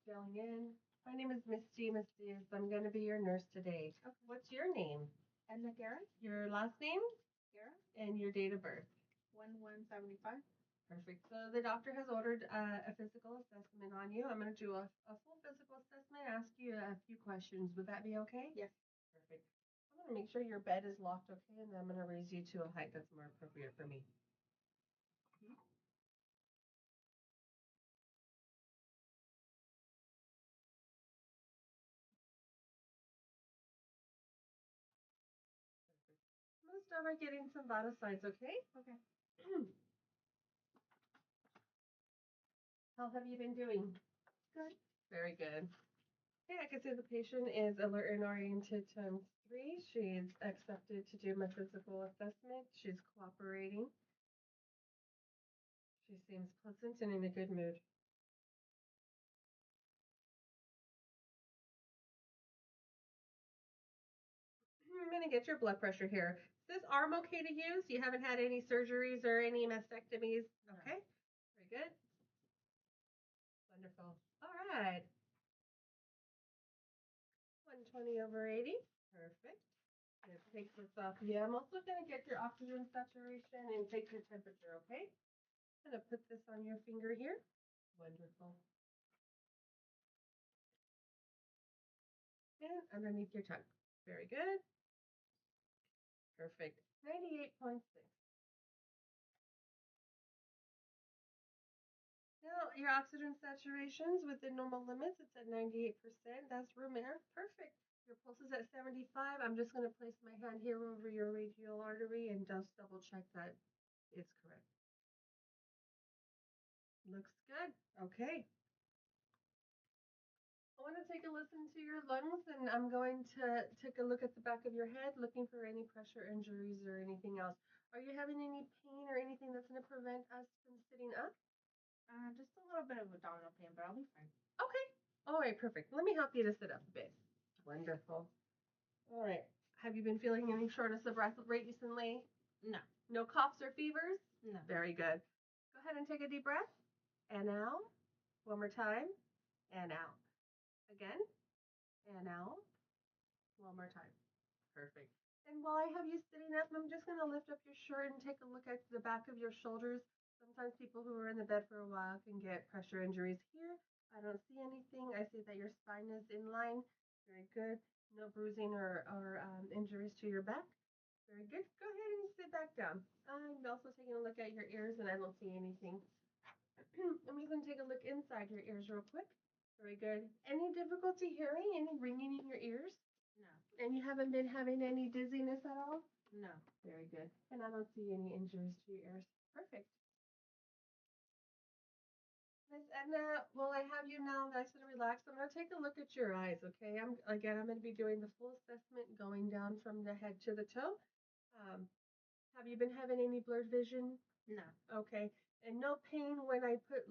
filling in. My name is Misty. Misty is I'm going to be your nurse today. Okay. What's your name? Edna Garrett, Your last name Garrett, and your date of birth. 1175. Perfect. So the doctor has ordered a physical assessment on you. I'm going to do a full physical assessment, ask you a few questions. Would that be okay? Yes. Perfect. I'm going to make sure your bed is locked okay, and then I'm going to raise you to a height that's more appropriate for me. I'm going to start by getting some vital signs, okay? Okay. How have you been doing? Good. Very good. Okay, I can see the patient is alert and oriented times 3. She's accepted to do my physical assessment. She's cooperating. She seems pleasant and in a good mood. I'm going to get your blood pressure here. Is this arm okay to use? You haven't had any surgeries or any mastectomies? Okay. Very good. Wonderful. All right. 120 over 80. Perfect. Let's take this off. Yeah, I'm also going to get your oxygen saturation and take your temperature, okay? I'm going to put this on your finger here. Wonderful. And underneath your tongue. Very good. Perfect. 98.6. Now, your oxygen saturation's within normal limits. It's at 98%. That's room air. Perfect. Your pulse is at 75. I'm just going to place my hand here over your radial artery and just double check that it's correct. Looks good. Okay. I want to take a listen to your lungs, and I'm going to take a look at the back of your head, looking for any pressure injuries or anything else. Are you having any pain or anything that's going to prevent us from sitting up? Just a little bit of abdominal pain, but I'll be fine. Okay. All right, perfect. Let me help you to sit up a bit. Wonderful. All right. Have you been feeling any shortness of breath recently? No. No coughs or fevers? No. Very good. Go ahead and take a deep breath. And out. One more time. And out. Again. And out. One more time. Perfect. And while I have you sitting up, I'm just going to lift up your shirt and take a look at the back of your shoulders. Sometimes people who are in the bed for a while can get pressure injuries here. I don't see anything. I see that your spine is in line. Very good. No bruising or injuries to your back. Very good. Go ahead and sit back down. I'm also taking a look at your ears, and I don't see anything. I'm just going to take a look inside your ears real quick. Very good. Any difficulty hearing? Any ringing in your ears? No. And you haven't been having any dizziness at all? No. Very good. And I don't see any injuries to your ears. Perfect. Miss Edna, well, I have you now nice and relaxed. I'm going to take a look at your eyes, okay? I'm going to be doing the full assessment going down from the head to the toe. Have you been having any blurred vision? No. Okay. And no pain when I put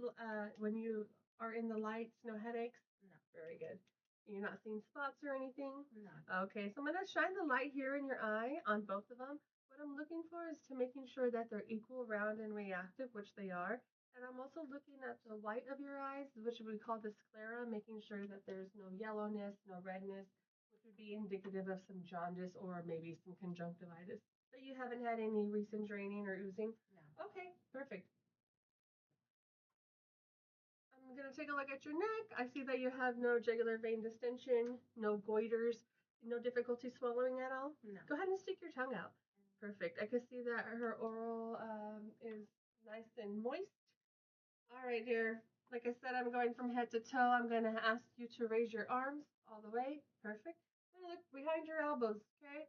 when you are in the lights, no headaches? No. Very good. You're not seeing spots or anything? No. Okay, so I'm going to shine the light here in your eye on both of them. What I'm looking for is to making sure that they're equal, round, and reactive, which they are. And I'm also looking at the white of your eyes, which we call the sclera, making sure that there's no yellowness, no redness, which would be indicative of some jaundice or maybe some conjunctivitis. But you haven't had any recent draining or oozing? No. Okay, perfect. I'm going to take a look at your neck. I see that you have no jugular vein distension, no goiters, no difficulty swallowing at all. No. Go ahead and stick your tongue out. Perfect. I can see that her oral is nice and moist. All right, dear. Like I said, I'm going from head to toe. I'm going to ask you to raise your arms all the way. Perfect. I'm going to look behind your elbows, okay?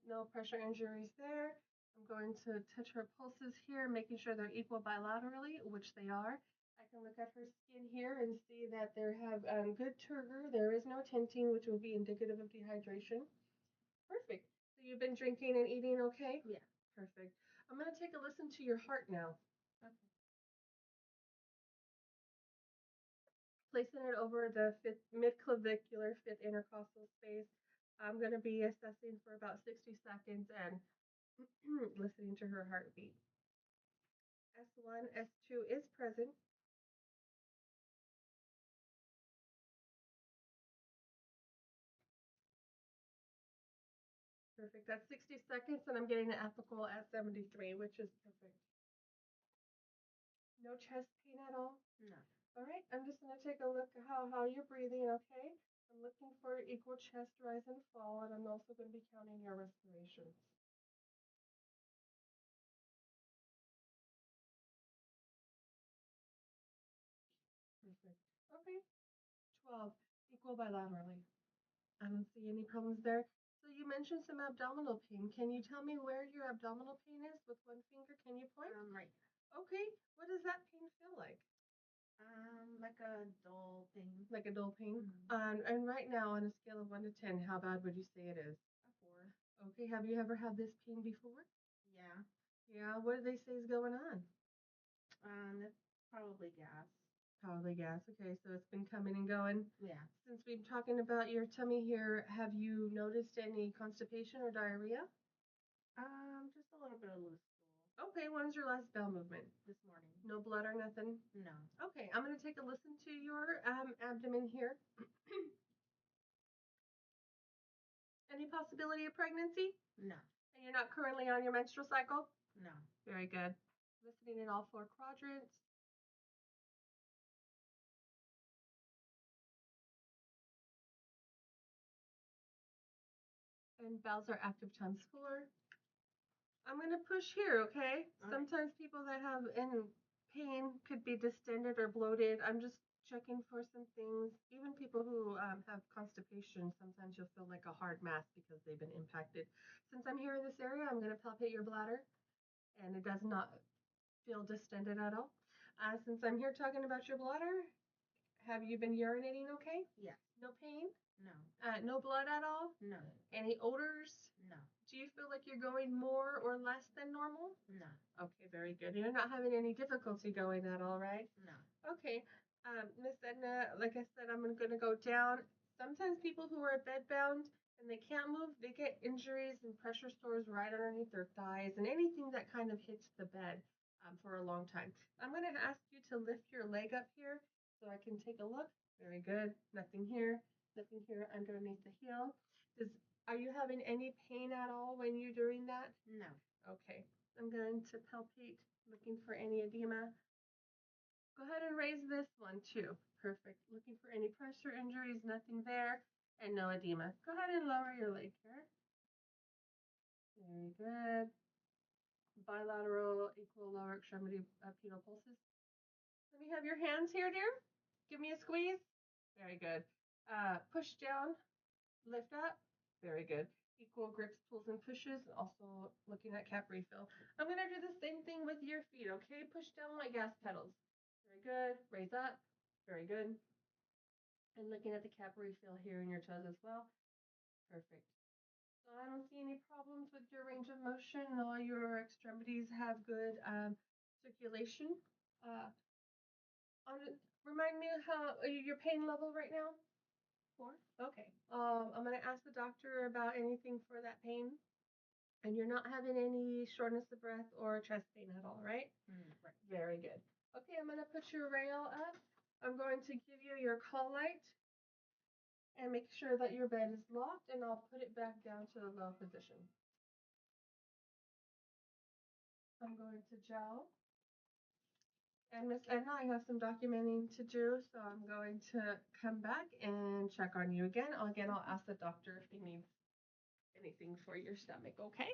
No pressure injuries there. I'm going to touch her pulses here, making sure they're equal bilaterally, which they are. I can look at her skin here and see that they have good turgor. There is no tinting, which will be indicative of dehydration. Perfect. So you've been drinking and eating okay? Yeah. Perfect. I'm going to take a listen to your heart now. Okay. Placing it over the fifth mid-clavicular, fifth intercostal space. I'm going to be assessing for about 60 seconds and listening to her heartbeat. S1, S2 is present. Perfect. That's 60 seconds, and I'm getting the apical at 73, which is perfect. No chest pain at all? No. All right, I'm just going to take a look at how you're breathing, okay? I'm looking for equal chest rise and fall, and I'm also going to be counting your respirations. Perfect. Okay. 12, equal bilaterally. I don't see any problems there. So you mentioned some abdominal pain. Can you tell me where your abdominal pain is with one finger? Can you point? Right. Okay. What does that pain feel like? Like a dull thing. Like a dull pain? Mm-hmm. And right now, on a scale of 1 to 10, how bad would you say it is? A 4. Okay. Have you ever had this pain before? Yeah. Yeah. What do they say is going on? It's probably gas. Probably gas. Okay. So it's been coming and going. Yeah. Since we've been talking about your tummy here, have you noticed any constipation or diarrhea? Just a little bit of loose stool. Okay, when's your last bowel movement? This morning. No blood or nothing? No. Okay, I'm going to take a listen to your abdomen here. Any possibility of pregnancy? No. And you're not currently on your menstrual cycle? No. Very good. Listening in all 4 quadrants. And bowels are active times 4. I'm going to push here, okay? All Sometimes people that have in pain could be distended or bloated. I'm just checking for some things. Even people who have constipation, sometimes you'll feel like a hard mass because they've been impacted. Since I'm here in this area, I'm going to palpate your bladder, and it does not feel distended at all. Since I'm here talking about your bladder, have you been urinating okay? Yes. No pain? No. No blood at all? No. Any odors? No. Do you feel like you're going more or less than normal? No. Okay, very good. You're not having any difficulty going at all, right? No. Okay. Miss Edna, like I said, I'm going to go down. Sometimes people who are bedbound and they can't move, they get injuries and pressure sores right underneath their thighs and anything that kind of hits the bed for a long time. I'm going to ask you to lift your leg up here so I can take a look. Very good. Nothing here. Nothing here underneath the heel. Are you having any pain at all when you're doing that? No. Okay. I'm going to palpate, looking for any edema. Go ahead and raise this one too. Perfect. Looking for any pressure injuries, nothing there, and no edema. Go ahead and lower your leg here. Very good. Bilateral equal lower extremity pedal pulses. Let me have your hands here, dear. Give me a squeeze. Very good. Push down, lift up. Very good. Equal grips, pulls, and pushes. Also looking at cap refill. I'm going to do the same thing with your feet, okay? Push down like gas pedals. Very good. Raise up. Very good. And looking at the cap refill here in your toes as well. Perfect. So I don't see any problems with your range of motion. All your extremities have good circulation. Uh, on, remind me how your pain level right now? 4. Okay. I'm going to ask the doctor about anything for that pain. And you're not having any shortness of breath or chest pain at all, right? Right. Very good. Okay, I'm going to put your rail up. I'm going to give you your call light and make sure that your bed is locked, and I'll put it back down to the low position. I'm going to gel. And Miss Edna, I have some documenting to do, so I'm going to come back and check on you again. I'll ask the doctor if he needs anything for your stomach, okay?